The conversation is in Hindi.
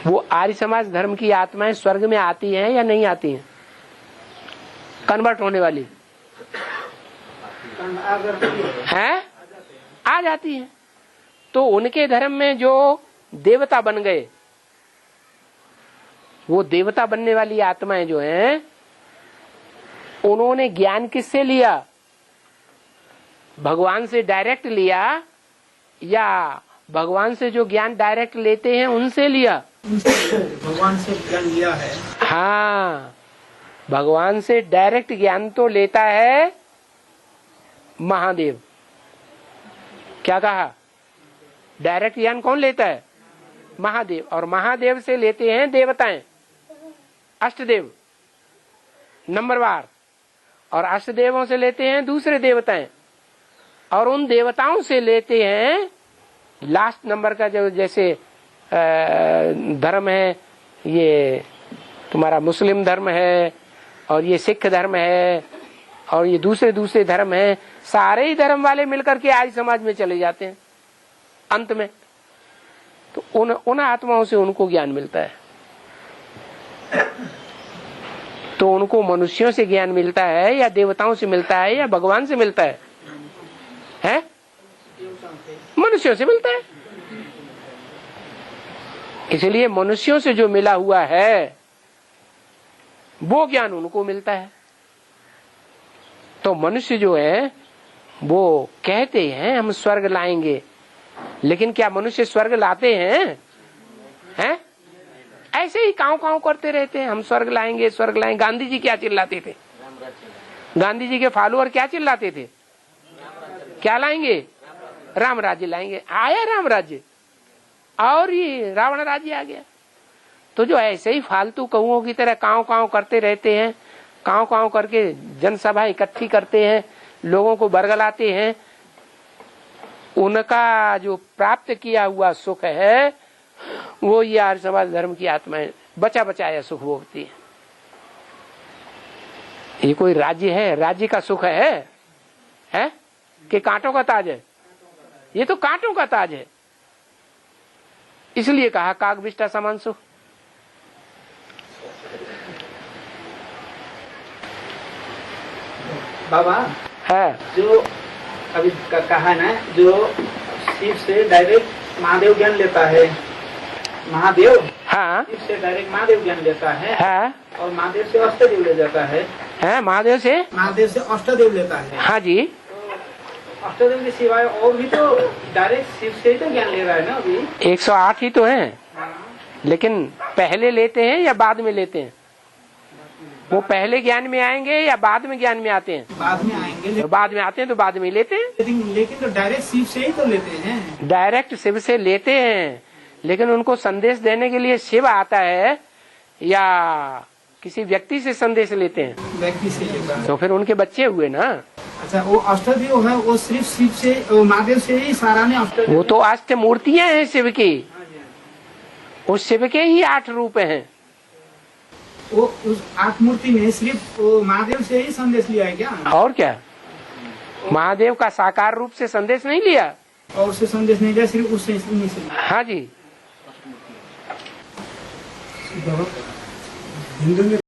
वो आर्य समाज धर्म की आत्माएं स्वर्ग में आती हैं या नहीं आती हैं? कन्वर्ट होने वाली हैं, आ जाती हैं। तो उनके धर्म में जो देवता बन गए, वो देवता बनने वाली आत्माएं जो हैं, उन्होंने ज्ञान किससे लिया? भगवान से डायरेक्ट लिया या भगवान से जो ज्ञान डायरेक्ट लेते हैं उनसे लिया? भगवान से ज्ञान लिया है। हाँ, भगवान से डायरेक्ट ज्ञान तो लेता है महादेव। क्या कहा? डायरेक्ट ज्ञान कौन लेता है? महादेव। और महादेव से लेते हैं देवताएं, अष्टदेव नंबरवार, और अष्टदेवों से लेते हैं दूसरे देवताएं, और उन देवताओं से लेते हैं लास्ट नंबर का जो जैसे धर्म है, ये तुम्हारा मुस्लिम धर्म है और ये सिख धर्म है और ये दूसरे दूसरे धर्म है, सारे ही धर्म वाले मिलकर के आर्य समाज में चले जाते हैं अंत में। तो उन आत्माओं से उनको ज्ञान मिलता है। तो उनको मनुष्यों से ज्ञान मिलता है या देवताओं से मिलता है या भगवान से मिलता है? हैं? मनुष्यों से मिलता है। इसलिए मनुष्यों से जो मिला हुआ है वो ज्ञान उनको मिलता है। तो मनुष्य जो है वो कहते हैं हम स्वर्ग लाएंगे, लेकिन क्या मनुष्य स्वर्ग लाते हैं? हैं? ऐसे ही कांव कांव करते रहते हैं, हम स्वर्ग लाएंगे स्वर्ग लाएंगे। गांधी जी क्या चिल्लाते थे? गांधी जी के फॉलोअर क्या चिल्लाते थे? क्या लाएंगे? राम राज्य लाएंगे। आया राम राज्य और ये रावण राज्य आ गया। तो जो ऐसे ही फालतू कौओं की तरह कांव कांव करते रहते हैं, कांव कांव करके जनसभा इकट्ठी करते हैं, लोगों को बरगलाते हैं, उनका जो प्राप्त किया हुआ सुख है वो ये आर्य समाज धर्म की आत्माएं बचा बचाया सुख भोगती है। ये कोई राज्य है? राज्य का सुख है कि कांटों का ताज है? ये तो कांटों का ताज है। इसलिए कहा कागविष्टा समान सुख। बाबा है जो अभी कहा ना, जो शिव से डायरेक्ट महादेव ज्ञान लेता है, महादेव हाँ, शिव से डायरेक्ट महादेव ज्ञान लेता है, और महादेव से अष्टदेव ले जाता है। महादेव से अष्टदेव लेता है। हाँ जी। तो अष्टदेव के सिवाय और भी तो डायरेक्ट शिव से ही तो ज्ञान ले रहा है ना अभी। 108 ही तो हैं, लेकिन पहले लेते हैं या बाद में लेते हैं? वो पहले ज्ञान में आएंगे या बाद में ज्ञान में आते हैं? बाद में आएंगे। तो बाद में आते हैं तो बाद में लेते हैं। लेकिन तो डायरेक्ट शिव से ही तो लेते हैं। डायरेक्ट शिव से लेते हैं, लेकिन उनको संदेश देने के लिए शिव आता है या किसी व्यक्ति से संदेश लेते हैं? व्यक्ति से लेता है। तो फिर उनके बच्चे हुए ना। अच्छा, वो अष्टदेव है, वो सिर्फ शिव से, महादेव से ही सारा ने अष्टदेव। वो तो अष्ट मूर्तियां हैं शिव की, उस शिव के ही 8 रूप हैं। वो उस 8 मूर्ति में सिर्फ महादेव से ही संदेश लिया है क्या? और क्या? महादेव का साकार रूप से संदेश नहीं लिया? और उससे संदेश नहीं लिया, सिर्फ उससे उन्हीं से। हाँ जी। हिंदू में